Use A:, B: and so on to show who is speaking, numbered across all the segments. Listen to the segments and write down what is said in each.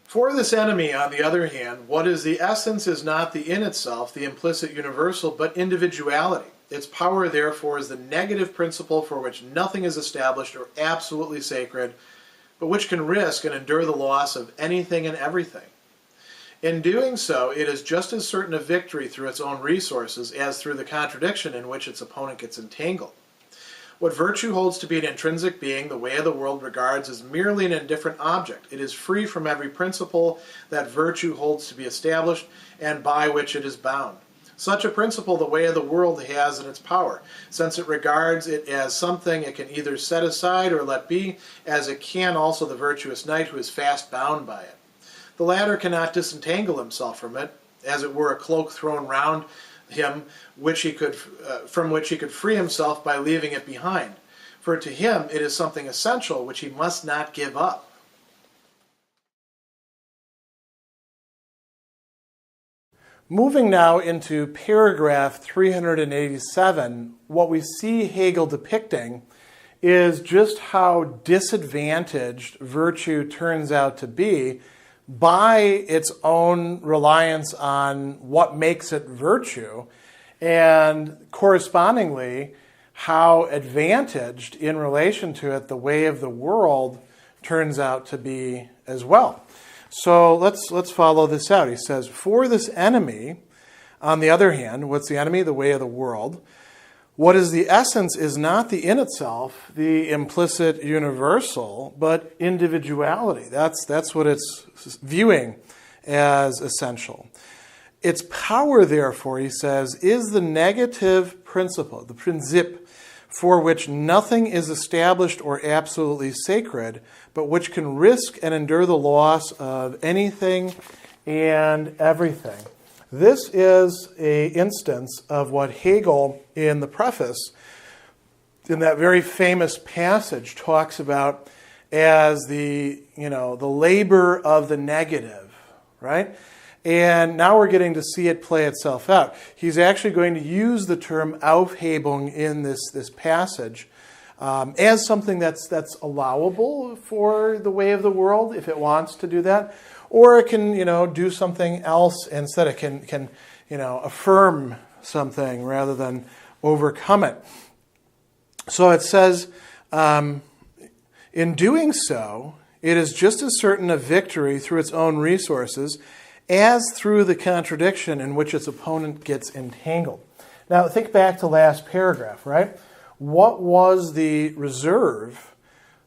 A: For this enemy, on the other hand, what is the essence is not the in itself, the implicit universal, but individuality. Its power, therefore, is the negative principle for which nothing is established or absolutely sacred, but which can risk and endure the loss of anything and everything. In doing so, it is just as certain of victory through its own resources as through the contradiction in which its opponent gets entangled. What virtue holds to be an intrinsic being, the way of the world regards as merely an indifferent object. It is free from every principle that virtue holds to be established and by which it is bound. Such a principle the way of the world has in its power, since it regards it as something it can either set aside or let be, as it can also the virtuous knight who is fast bound by it. The latter cannot disentangle himself from it, as it were a cloak thrown round him from which he could free himself by leaving it behind. For to him it is something essential which he must not give up. Moving now into paragraph 387, what we see Hegel depicting is just how disadvantaged virtue turns out to be by its own reliance on what makes it virtue, and correspondingly how advantaged in relation to it the way of the world turns out to be as well. So let's follow this out. He says, for this enemy, on the other hand, what's the enemy? The way of the world. What is the essence is not the in itself, the implicit universal, but individuality. That's what it's viewing as essential. Its power, therefore, he says, is the negative principle, the princip, for which nothing is established or absolutely sacred, but which can risk and endure the loss of anything and everything. This is an instance of what Hegel, in the preface, in that very famous passage, talks about as the labor of the negative, right? And now we're getting to see it play itself out. He's actually going to use the term Aufhebung in this passage as something that's allowable for the way of the world if it wants to do that. Or it can, do something else instead. It can affirm something rather than overcome it. So it says, in doing so, it is just as certain of victory through its own resources as through the contradiction in which its opponent gets entangled. Now, think back to last paragraph, right? What was the reserve?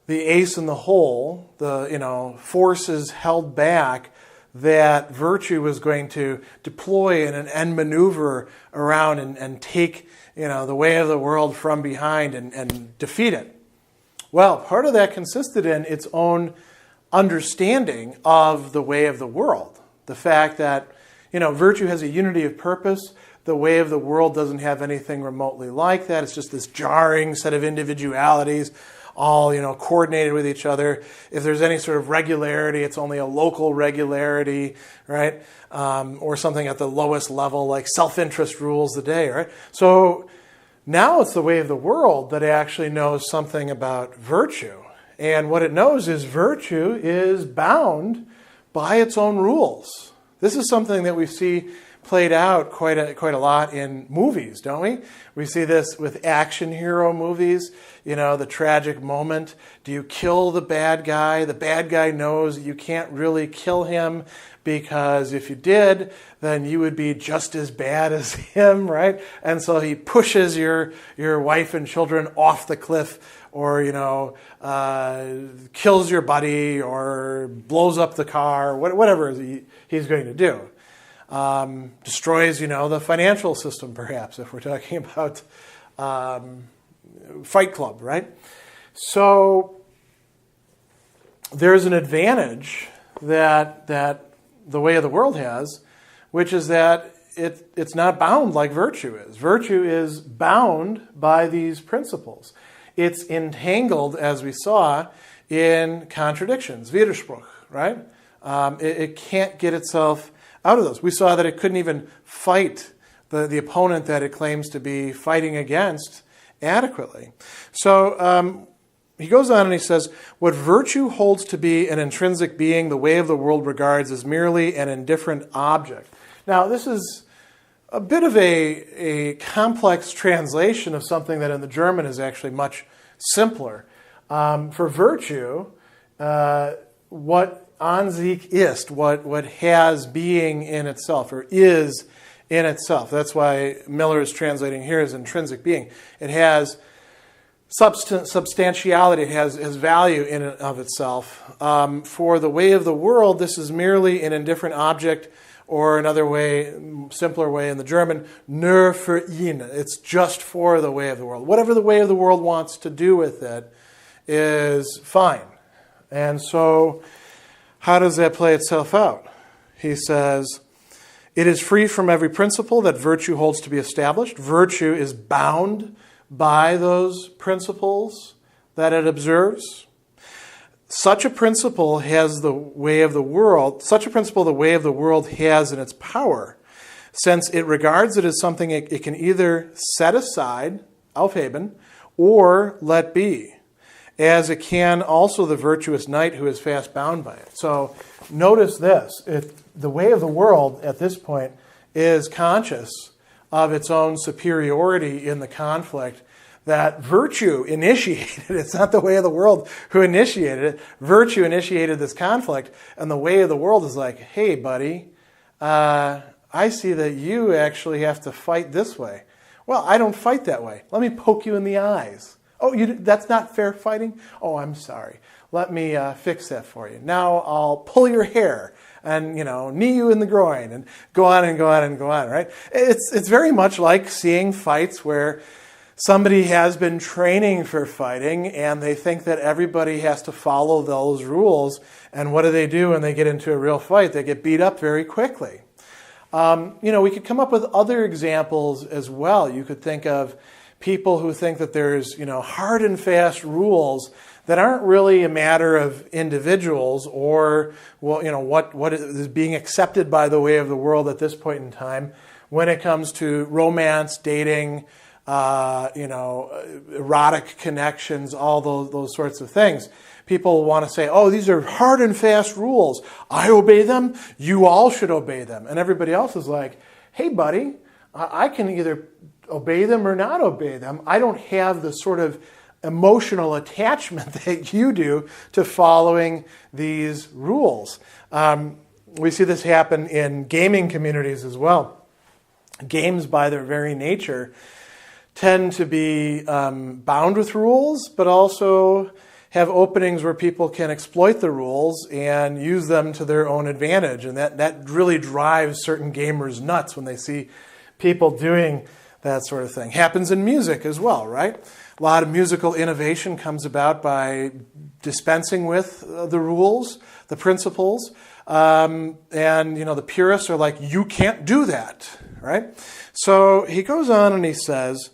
A: The ace in the hole, the forces held back that virtue was going to deploy in an end maneuver around and take the way of the world from behind and defeat it. Well, part of that consisted in its own understanding of the way of the world. The fact that virtue has a unity of purpose. The way of the world doesn't have anything remotely like that. It's just this jarring set of individualities, all coordinated with each other. If there's any sort of regularity, it's only a local regularity, right? Or something at the lowest level, like self-interest rules the day, right? So now it's the way of the world that actually knows something about virtue. And what it knows is virtue is bound by its own rules. This is something that we see played out quite a lot in movies, don't we? We see this with action hero movies, the tragic moment. Do you kill the bad guy? The bad guy knows you can't really kill him because if you did, then you would be just as bad as him, right? And so he pushes your wife and children off the cliff, or kills your buddy, or blows up the car, whatever he's going to do. Destroys, the financial system, perhaps, if we're talking about Fight Club, right? So there's an advantage that the way of the world has, which is that it's not bound like virtue is. Virtue is bound by these principles. It's entangled, as we saw, in contradictions, Widerspruch, right? It can't get itself out of those. We saw that it couldn't even fight the opponent that it claims to be fighting against adequately. So he goes on and he says, what virtue holds to be an intrinsic being, the way of the world regards as merely an indifferent object. Now, this is a bit of a complex translation of something that in the German is actually much simpler. For virtue, what an sich ist, what has being in itself, or is in itself. That's why Miller is translating here as intrinsic being. It has substantiality, it has value in and of itself. For the way of the world, this is merely an indifferent object, or another way, simpler way in the German, nur für ihn. It's just for the way of the world. Whatever the way of the world wants to do with it is fine. And so, how does that play itself out? He says, it is free from every principle that virtue holds to be established. Virtue is bound by those principles that it observes. Such a principle has the way of the world, such a principle the way of the world has in its power, since it regards it as something it can either set aside, aufheben, or let be, as it can also the virtuous knight who is fast bound by it. So notice this, the way of the world at this point is conscious of its own superiority in the conflict that virtue initiated. It's not the way of the world who initiated it. Virtue initiated this conflict, and the way of the world is like, hey, buddy, I see that you actually have to fight this way. Well, I don't fight that way. Let me poke you in the eyes. Oh, that's not fair fighting? Oh, I'm sorry. Let me fix that for you. Now I'll pull your hair and, knee you in the groin and go on and go on and go on, right? It's very much like seeing fights where somebody has been training for fighting and they think that everybody has to follow those rules. And what do when they get into a real fight? They get beat up very quickly. We could come up with other examples as well. You could think of people who think that there's, hard and fast rules that aren't really a matter of individuals or, what is being accepted by the way of the world at this point in time when it comes to romance, dating, erotic connections, all those sorts of things. People want to say, oh, these are hard and fast rules. I obey them. You all should obey them. And everybody else is like, hey, buddy, I can either obey them or not obey them. I don't have the sort of emotional attachment that you do to following these rules. We see this happen in gaming communities as well. Games, by their very nature, tend to be bound with rules, but also have openings where people can exploit the rules and use them to their own advantage. And that really drives certain gamers nuts when they see people doing that sort of thing. Happens in music as well, right? A lot of musical innovation comes about by dispensing with the rules, the principles, and the purists are like, you can't do that, right? So he goes on and he says,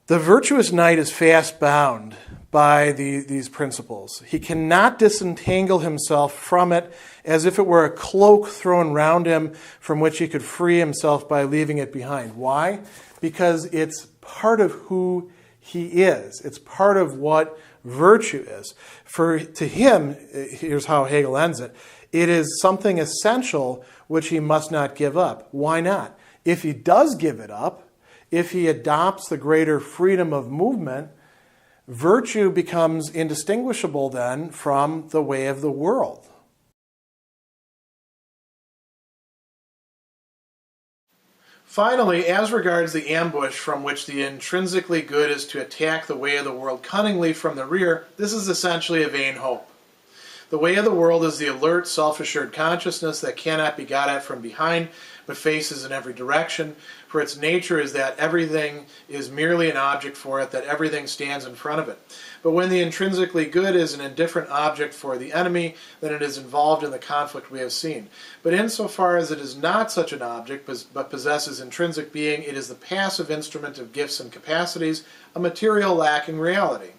A: the virtuous knight is fast bound by these principles. He cannot disentangle himself from it as if it were a cloak thrown round him from which he could free himself by leaving it behind. Why? Because it's part of who he is. It's part of what virtue is. To him, here's how Hegel ends it, it is something essential which he must not give up. Why not? If he does give it up, if he adopts the greater freedom of movement, virtue becomes indistinguishable then from the way of the world. Finally, as regards the ambush from which the intrinsically good is to attack the way of the world cunningly from the rear, this is essentially a vain hope. The way of the world is the alert, self-assured consciousness that cannot be got at from behind, but faces in every direction, for its nature is that everything is merely an object for it, that everything stands in front of it. But when the intrinsically good is an indifferent object for the enemy, then it is involved in the conflict we have seen. But insofar as it is not such an object, but possesses intrinsic being, it is the passive instrument of gifts and capacities, a material lacking reality.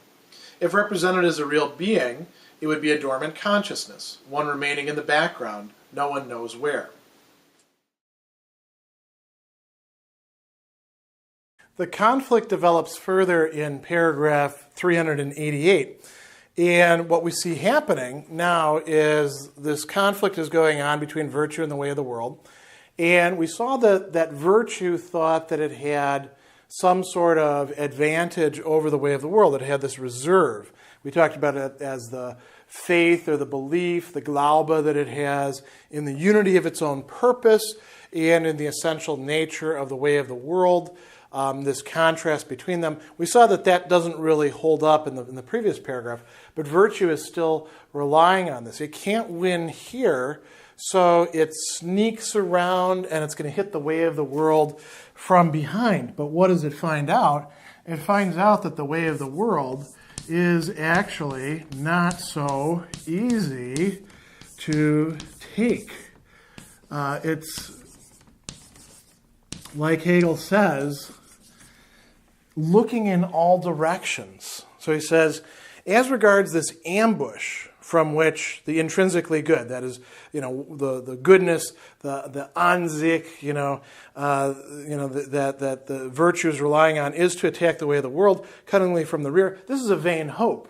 A: If represented as a real being, it would be a dormant consciousness, one remaining in the background, no one knows where. The conflict develops further in paragraph 388. And what we see happening now is this conflict is going on between virtue and the way of the world. And we saw that virtue thought that it had some sort of advantage over the way of the world. It had this reserve. We talked about it as the faith or the belief, the Glaube that it has in the unity of its own purpose and in the essential nature of the way of the world, this contrast between them. We saw that doesn't really hold up in the previous paragraph, but virtue is still relying on this. It can't win here, so it sneaks around and it's going to hit the way of the world from behind. But what does it find out? It finds out that the way of the world is actually not so easy to take. It's, like Hegel says, looking in all directions. So he says, as regards this ambush from which the intrinsically good, that is, the goodness, the an sich, that the virtue is relying on is to attack the way of the world, cunningly from the rear. This is a vain hope.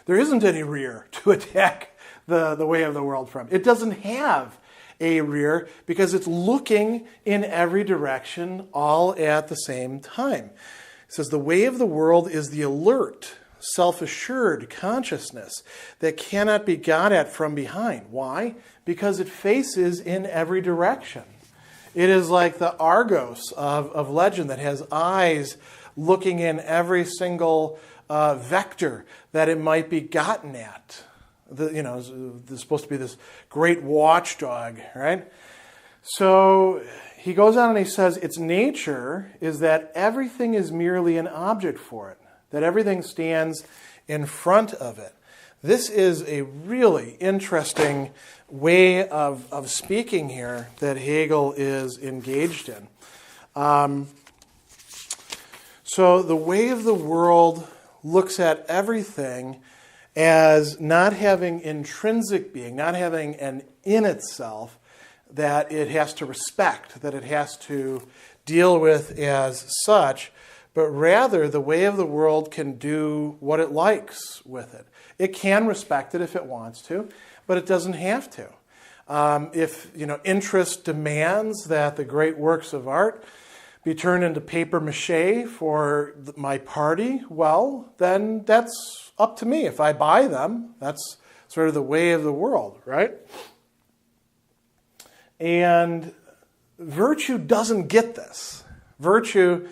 A: There isn't any rear to attack the way of the world from. It doesn't have a rear because it's looking in every direction all at the same time. It says the way of the world is the alert, self-assured consciousness that cannot be got at from behind. Why? Because it faces in every direction. It is like the Argos of legend that has eyes looking in every single vector that it might be gotten at. There's supposed to be this great watchdog, right? So he goes on and he says, its nature is that everything is merely an object for it, that everything stands in front of it. This is a really interesting way of speaking here that Hegel is engaged in. So the way of the world looks at everything as not having intrinsic being, not having an in itself that it has to respect, that it has to deal with as such, but rather the way of the world can do what it likes with it. It can respect it if it wants to, but it doesn't have to. If interest demands that the great works of art be turned into paper mache for my party, well, then that's up to me. If I buy them, that's sort of the way of the world, right? And virtue doesn't get this. Virtue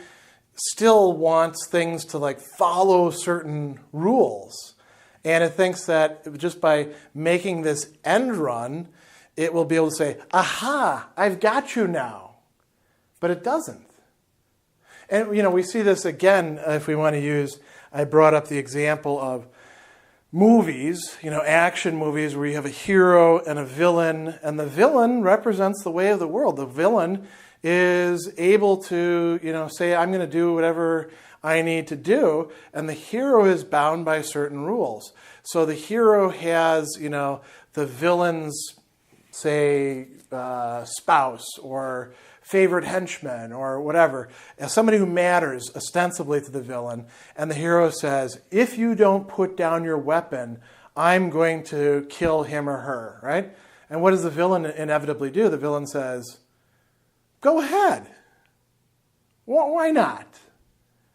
A: still wants things to follow certain rules. And it thinks that just by making this end run, it will be able to say, aha, I've got you now. But it doesn't. And, we see this again if we want to use, I brought up the example of movies, action movies where you have a hero and a villain, and the villain represents the way of the world. The villain is able to, say, I'm going to do whatever I need to do, and the hero is bound by certain rules. So the hero has, the villain's, say, spouse or favorite henchman or whatever, as somebody who matters ostensibly to the villain, and the hero says, if you don't put down your weapon, I'm going to kill him or her, right? And what does the villain inevitably do? The villain says, go ahead. Why not?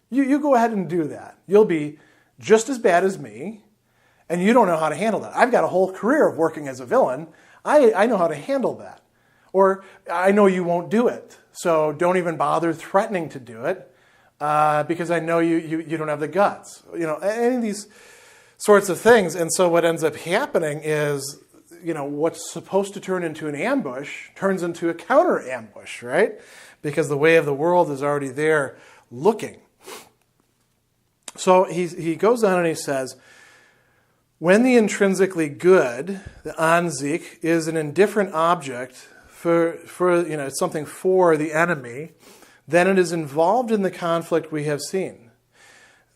A: You go ahead and do that. You'll be just as bad as me, and you don't know how to handle that. I've got a whole career of working as a villain. I know how to handle that. Or I know you won't do it, so don't even bother threatening to do it because I know you don't have the guts. Any of these sorts of things. And so what ends up happening is, what's supposed to turn into an ambush turns into a counter ambush, right? Because the way of the world is already there looking. So he goes on and he says, when the intrinsically good, the an sich, is an indifferent object for something for the enemy, then it is involved in the conflict we have seen.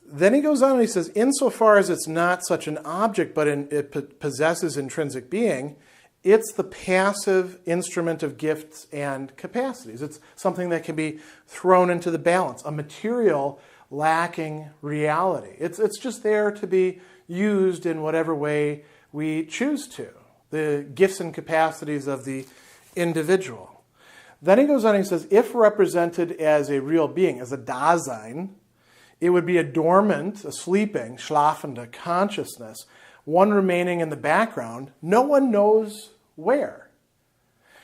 A: Then he goes on and he says, insofar as it's not such an object, but it possesses intrinsic being, it's the passive instrument of gifts and capacities. It's something that can be thrown into the balance, a material lacking reality. It's just there to be used in whatever way we choose to, the gifts and capacities of the individual. Then he goes on and he says, if represented as a real being, as a Dasein, it would be a dormant, a sleeping, schlafende consciousness, one remaining in the background, no one knows where.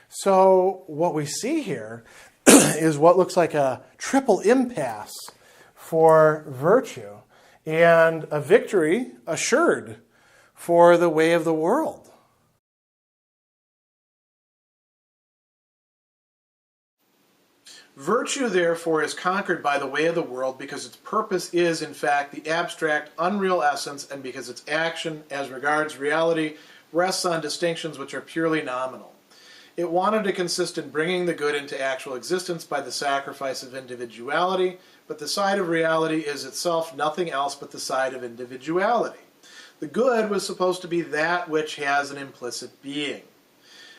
A: So what we see here is what looks like a triple impasse for virtue and a victory assured for the way of the world. Virtue, therefore, is conquered by the way of the world because its purpose is, in fact, the abstract, unreal essence, and because its action, as regards reality, rests on distinctions which are purely nominal. It wanted to consist in bringing the good into actual existence by the sacrifice of individuality, but the side of reality is itself nothing else but the side of individuality. The good was supposed to be that which has an implicit being,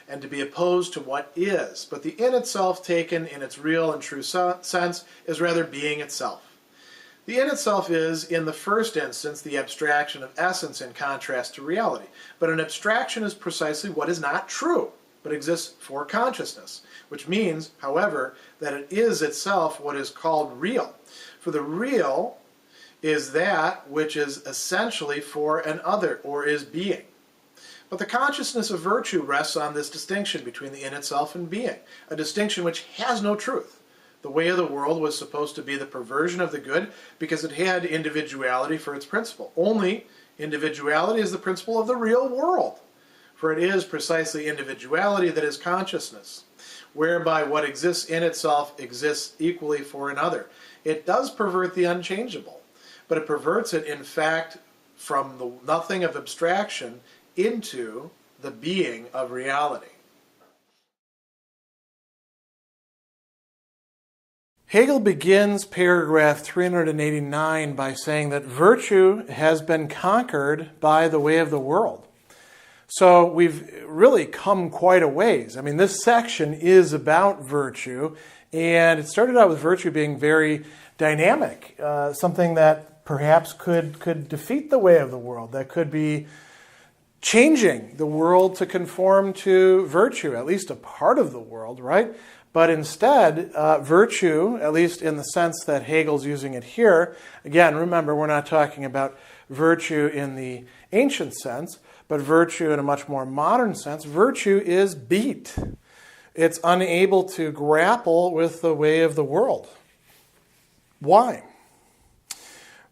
A: and to be opposed to what is, but the in itself, taken in its real and true sense, is rather being itself. The in itself is, in the first instance, the abstraction of essence in contrast to reality, but an abstraction is precisely what is not true, but exists for consciousness, which means, however, that it is itself what is called real. For the real is that which is essentially for an other, or is being. But the consciousness of virtue rests on this distinction between the in itself and being, a distinction which has no truth. The way of the world was supposed to be the perversion of the good because it had individuality for its principle. Only individuality is the principle of the real world, for it is precisely individuality that is consciousness, whereby what exists in itself exists equally for another. It does pervert the unchangeable, but it perverts it, in fact, from the nothing of abstraction into the being of reality. Hegel begins paragraph 389 by saying that virtue has been conquered by the way of the world. So we've really come quite a ways. I mean, this section is about virtue, and it started out with virtue being very dynamic, something that perhaps could defeat the way of the world, that could be changing the world to conform to virtue, at least a part of the world, right? But instead, virtue, at least in the sense that Hegel's using it here, again, remember, we're not talking about virtue in the ancient sense, but virtue in a much more modern sense. Virtue is beat. It's unable to grapple with the way of the world. Why?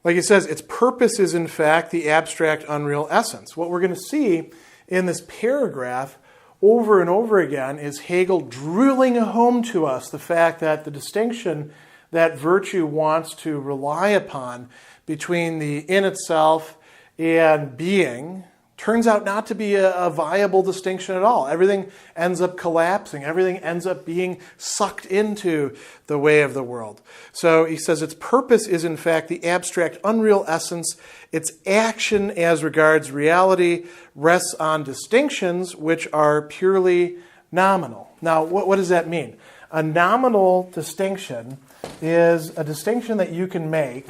A: Like he says, its purpose is in fact the abstract unreal essence. What we're going to see in this paragraph over and over again is Hegel drilling home to us the fact that the distinction that virtue wants to rely upon between the in itself and being turns out not to be a viable distinction at all. Everything ends up collapsing. Everything ends up being sucked into the way of the world. So he says its purpose is in fact the abstract unreal essence. Its action as regards reality rests on distinctions which are purely nominal. Now, what does that mean? A nominal distinction is a distinction that you can make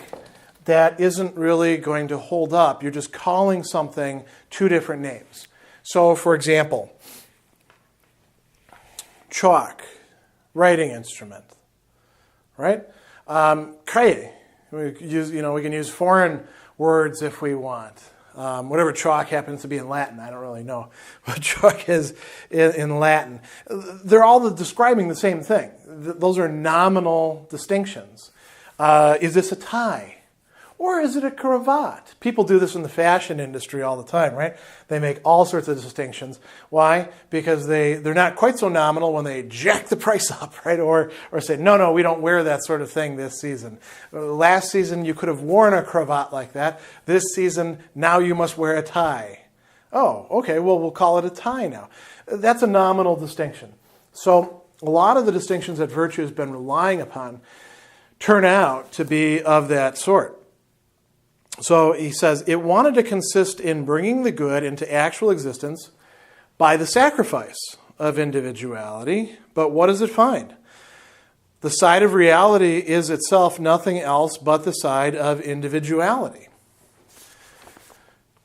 A: that isn't really going to hold up. You're just calling something two different names. So, for example, chalk, writing instrument, right? Craie, we can use foreign words if we want. Whatever chalk happens to be in Latin, I don't really know what chalk is in Latin. They're all describing the same thing. Those are nominal distinctions. Is this a tie? Or is it a cravat? People do this in the fashion industry all the time, right? They make all sorts of distinctions. Why? Because they're not quite so nominal when they jack the price up, right? Or say, no, we don't wear that sort of thing this season. Last season, you could have worn a cravat like that. This season, now you must wear a tie. Oh, okay, well, we'll call it a tie now. That's a nominal distinction. So a lot of the distinctions that virtue has been relying upon turn out to be of that sort. So he says, it wanted to consist in bringing the good into actual existence by the sacrifice of individuality. But what does it find? The side of reality is itself nothing else but the side of individuality.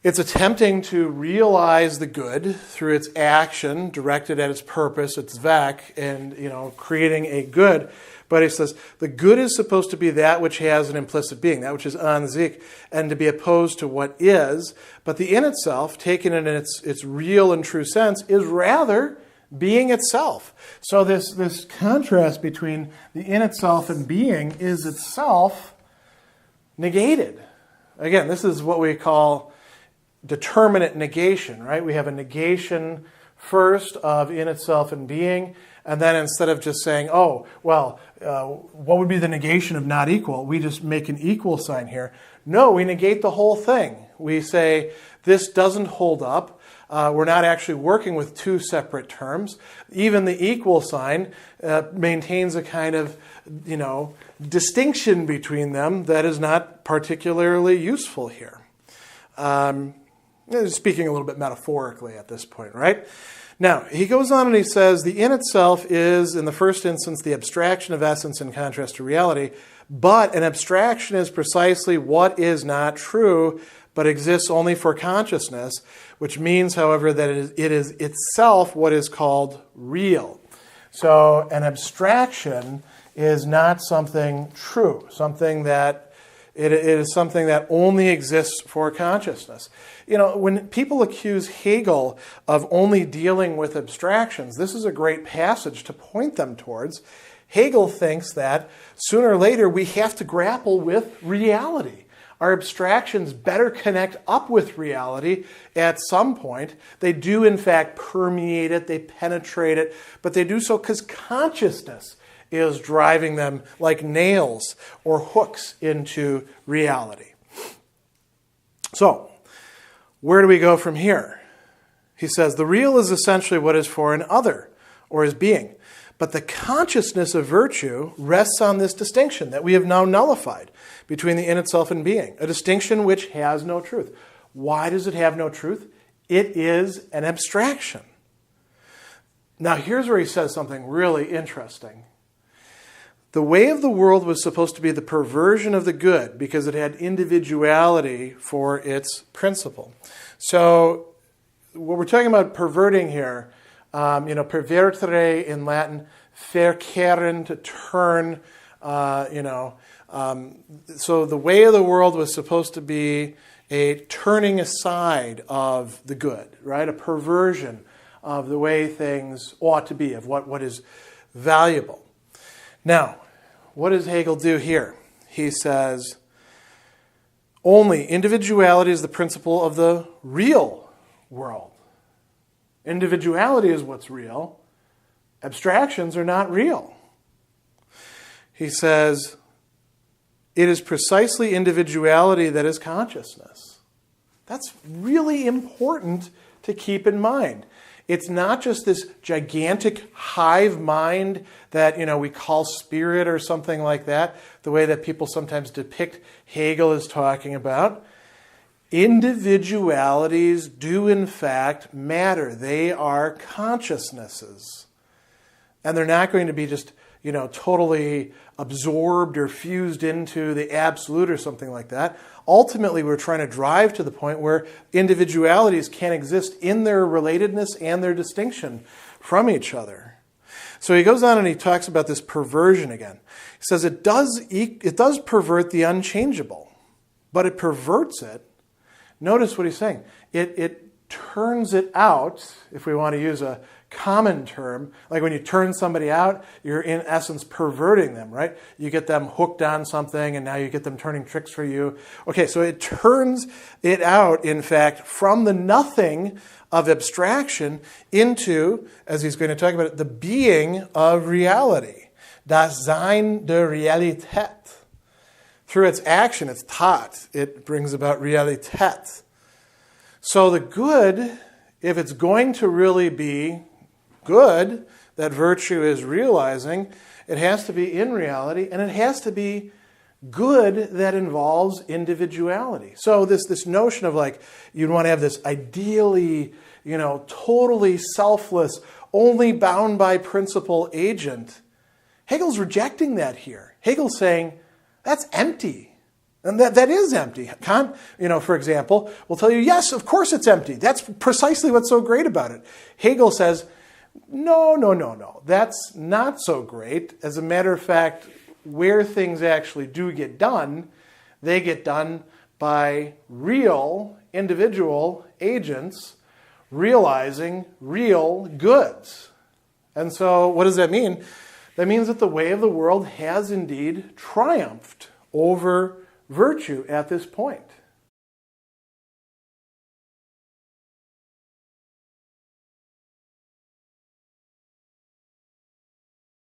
A: It's attempting to realize the good through its action directed at its purpose, its Zweck, and creating a good. But he says the good is supposed to be that which has an implicit being, that which is an sich, and to be opposed to what is. But the in itself, taken in its real and true sense, is rather being itself. So this contrast between the in itself and being is itself negated. Again, this is what we call determinate negation, right? We have a negation first of in itself and being, and then instead of just saying, what would be the negation of not equal? We just make an equal sign here. No, we negate the whole thing. We say, this doesn't hold up. We're not actually working with two separate terms. Even the equal sign maintains a kind of, distinction between them that is not particularly useful here. Speaking a little bit metaphorically at this point, right? Now, he goes on and he says, the in itself is, in the first instance, the abstraction of essence in contrast to reality, but an abstraction is precisely what is not true, but exists only for consciousness, which means, however, that it is itself what is called real. So an abstraction is not something true, something that it is something that only exists for consciousness. When people accuse Hegel of only dealing with abstractions, this is a great passage to point them towards. Hegel thinks that sooner or later we have to grapple with reality. Our abstractions better connect up with reality at some point. They do, in fact, permeate it, they penetrate it, but they do so because consciousness is driving them like nails or hooks into reality. So, where do we go from here? He says, the real is essentially what is for an other, or is being. But the consciousness of virtue rests on this distinction that we have now nullified between the in itself and being, a distinction which has no truth. Why does it have no truth? It is an abstraction. Now, here's where he says something really interesting. The way of the world was supposed to be the perversion of the good because it had individuality for its principle. So what we're talking about perverting here, pervertere in Latin, verkehren, to turn, so the way of the world was supposed to be a turning aside of the good, right? A perversion of the way things ought to be, of what is valuable. Now, what does Hegel do here? He says, only individuality is the principle of the real world. Individuality is what's real. Abstractions are not real. He says, it is precisely individuality that is consciousness. That's really important to keep in mind. It's not just this gigantic hive mind that, we call spirit or something like that, the way that people sometimes depict Hegel as talking about. Individualities do, in fact, matter. They are consciousnesses. And they're not going to be just, totally absorbed or fused into the absolute or something like that. Ultimately, we're trying to drive to the point where individualities can exist in their relatedness and their distinction from each other. So he goes on and he talks about this perversion again. He says it does pervert the unchangeable, but it perverts it. Notice what he's saying. It turns it out, if we want to use a common term, like when you turn somebody out, you're in essence perverting them, right? You get them hooked on something and now you get them turning tricks for you. Okay, so it turns it out, in fact, from the nothing of abstraction into, as he's going to talk about it, the being of reality. Das Sein der Realität. Through its action, its Tat, it brings about Realität. So the good, if it's going to really be good that virtue is realizing, it has to be in reality, and it has to be good that involves individuality. So this notion of you'd want to have this ideally totally selfless, only bound by principle agent. Hegel's rejecting that here. Hegel's saying that's empty. And that is empty. Kant, for example, will tell you, yes, of course it's empty. That's precisely what's so great about it. Hegel says, no. That's not so great. As a matter of fact, where things actually do get done, they get done by real individual agents realizing real goods. And so what does that mean? That means that the way of the world has indeed triumphed over virtue at this point.